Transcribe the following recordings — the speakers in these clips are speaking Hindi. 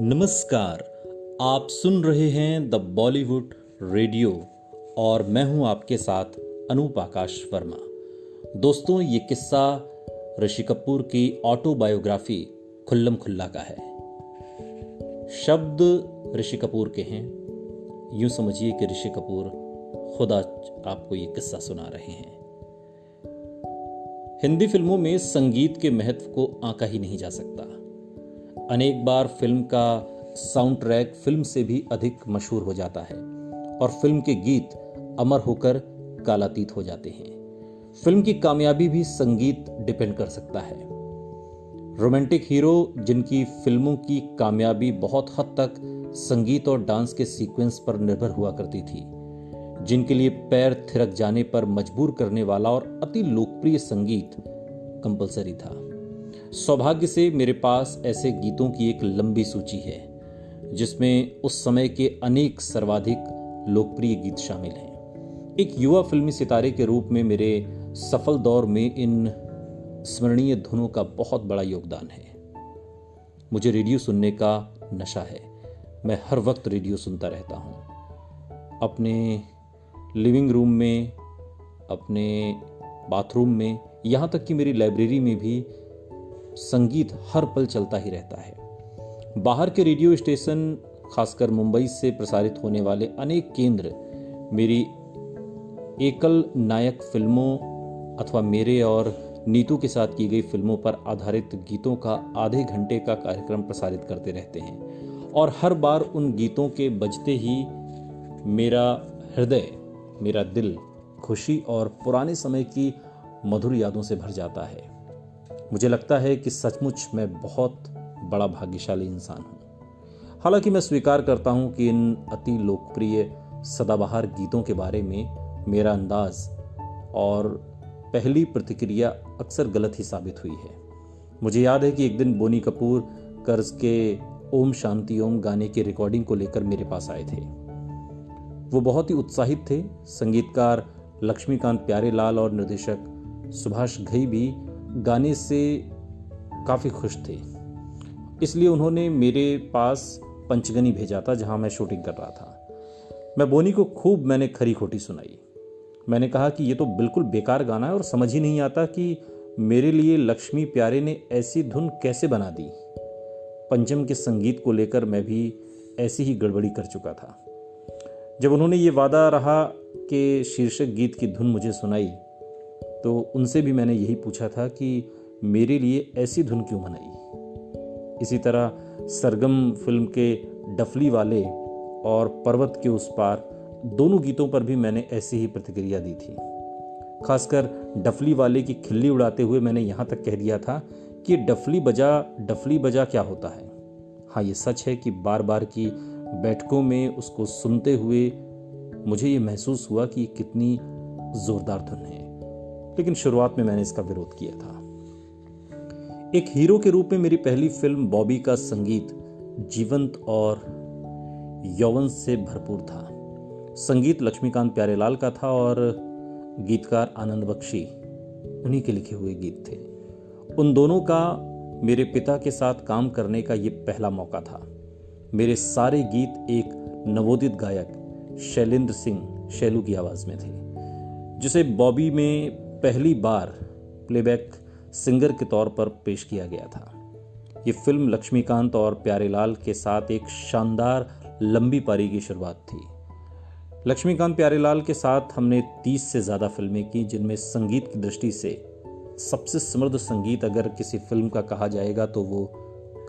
नमस्कार। आप सुन रहे हैं द बॉलीवुड रेडियो और मैं हूं आपके साथ अनूप आकाश वर्मा। दोस्तों, ये किस्सा ऋषि कपूर की ऑटोबायोग्राफी खुल्लम खुल्ला का है। शब्द ऋषि कपूर के हैं। यूं समझिए कि ऋषि कपूर खुद आज आपको ये किस्सा सुना रहे हैं। हिंदी फिल्मों में संगीत के महत्व को आंका ही नहीं जा सकता। अनेक बार फिल्म का साउंड ट्रैक फिल्म से भी अधिक मशहूर हो जाता है और फिल्म के गीत अमर होकर कालातीत हो जाते हैं। फिल्म की कामयाबी भी संगीत डिपेंड कर सकता है। रोमांटिक हीरो जिनकी फिल्मों की कामयाबी बहुत हद तक संगीत और डांस के सीक्वेंस पर निर्भर हुआ करती थी, जिनके लिए पैर थिरक जाने पर मजबूर करने वाला और अति लोकप्रिय संगीत कंपलसरी था। सौभाग्य से मेरे पास ऐसे गीतों की एक लंबी सूची है, जिसमें उस समय के अनेक सर्वाधिक लोकप्रिय गीत शामिल हैं। एक युवा फिल्मी सितारे के रूप में मेरे सफल दौर में इन स्मरणीय धुनों का बहुत बड़ा योगदान है। मुझे रेडियो सुनने का नशा है। मैं हर वक्त रेडियो सुनता रहता हूँ। अपने लिविंग रूम में, अपने बाथरूम में, यहाँ तक कि मेरी लाइब्रेरी में भी संगीत हर पल चलता ही रहता है। बाहर के रेडियो स्टेशन, खासकर मुंबई से प्रसारित होने वाले अनेक केंद्र मेरी एकल नायक फिल्मों अथवा मेरे और नीतू के साथ की गई फिल्मों पर आधारित गीतों का आधे घंटे का कार्यक्रम प्रसारित करते रहते हैं और हर बार उन गीतों के बजते ही मेरा हृदय, मेरा दिल खुशी और पुराने समय की मधुर यादों से भर जाता है। मुझे लगता है कि सचमुच मैं बहुत बड़ा भाग्यशाली इंसान हूँ। हालांकि मैं स्वीकार करता हूँ कि इन अति लोकप्रिय सदाबहार गीतों के बारे में मेरा अंदाज और पहली प्रतिक्रिया अक्सर गलत ही साबित हुई है। मुझे याद है कि एक दिन बोनी कपूर कर्ज के ओम शांति ओम गाने की रिकॉर्डिंग को लेकर मेरे पास आए थे। वो बहुत ही उत्साहित थे। संगीतकार लक्ष्मीकांत प्यारेलाल और निर्देशक सुभाष घई भी गाने से काफ़ी खुश थे। इसलिए उन्होंने मेरे पास पंचगनी भेजा था, जहां मैं शूटिंग कर रहा था। मैं बोनी को खूब मैंने खरी खोटी सुनाई। मैंने कहा कि ये तो बिल्कुल बेकार गाना है और समझ ही नहीं आता कि मेरे लिए लक्ष्मी प्यारे ने ऐसी धुन कैसे बना दी। पंचम के संगीत को लेकर मैं भी ऐसी ही गड़बड़ी कर चुका था। जब उन्होंने ये वादा रहा कि शीर्षक गीत की धुन मुझे सुनाई, तो उनसे भी मैंने यही पूछा था कि मेरे लिए ऐसी धुन क्यों बनाई। इसी तरह सरगम फिल्म के डफली वाले और पर्वत के उस पार दोनों गीतों पर भी मैंने ऐसी ही प्रतिक्रिया दी थी। खासकर डफली वाले की खिल्ली उड़ाते हुए मैंने यहाँ तक कह दिया था कि डफली बजा क्या होता है। हाँ, ये सच है कि बार बार की बैठकों में उसको सुनते हुए मुझे ये महसूस हुआ कि कितनी जोरदार धुन है, लेकिन शुरुआत में मैंने इसका विरोध किया था। एक हीरो के रूप में मेरी पहली फिल्म बॉबी का संगीत जीवंत और यौवन से भरपूर था। संगीत लक्ष्मीकांत प्यारेलाल का था और गीतकार आनंद बख्शी, उन्हीं के लिखे हुए गीत थे। उन दोनों का मेरे पिता के साथ काम करने का ये पहला मौका था। मेरे सारे गीत एक नवोदित गायक शैलेंद्र सिंह शैलू की आवाज में थे, जिसे बॉबी में पहली बार प्लेबैक सिंगर के तौर पर पेश किया गया था। ये फिल्म लक्ष्मीकांत और प्यारेलाल के साथ एक शानदार लंबी पारी की शुरुआत थी। लक्ष्मीकांत प्यारेलाल के साथ हमने 30 से ज़्यादा फिल्में की, जिनमें संगीत की दृष्टि से सबसे समृद्ध संगीत अगर किसी फिल्म का कहा जाएगा तो वो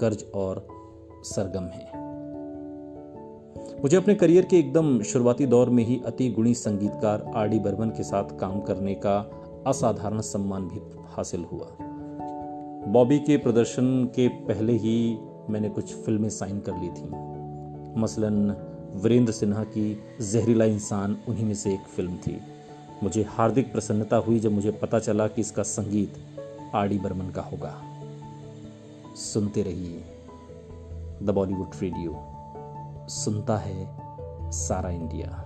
कर्ज और सरगम है। मुझे अपने करियर के एकदम शुरुआती दौर में ही अति गुणी संगीतकार आर.डी. बर्मन के साथ काम करने का असाधारण सम्मान भी हासिल हुआ। बॉबी के प्रदर्शन के पहले ही मैंने कुछ फिल्में साइन कर ली थी। मसलन वीरेंद्र सिन्हा की जहरीला इंसान उन्हीं में से एक फिल्म थी। मुझे हार्दिक प्रसन्नता हुई जब मुझे पता चला कि इसका संगीत आर.डी. बर्मन का होगा। सुनते रहिए द बॉलीवुड रेडियो, सुनता है सारा इंडिया।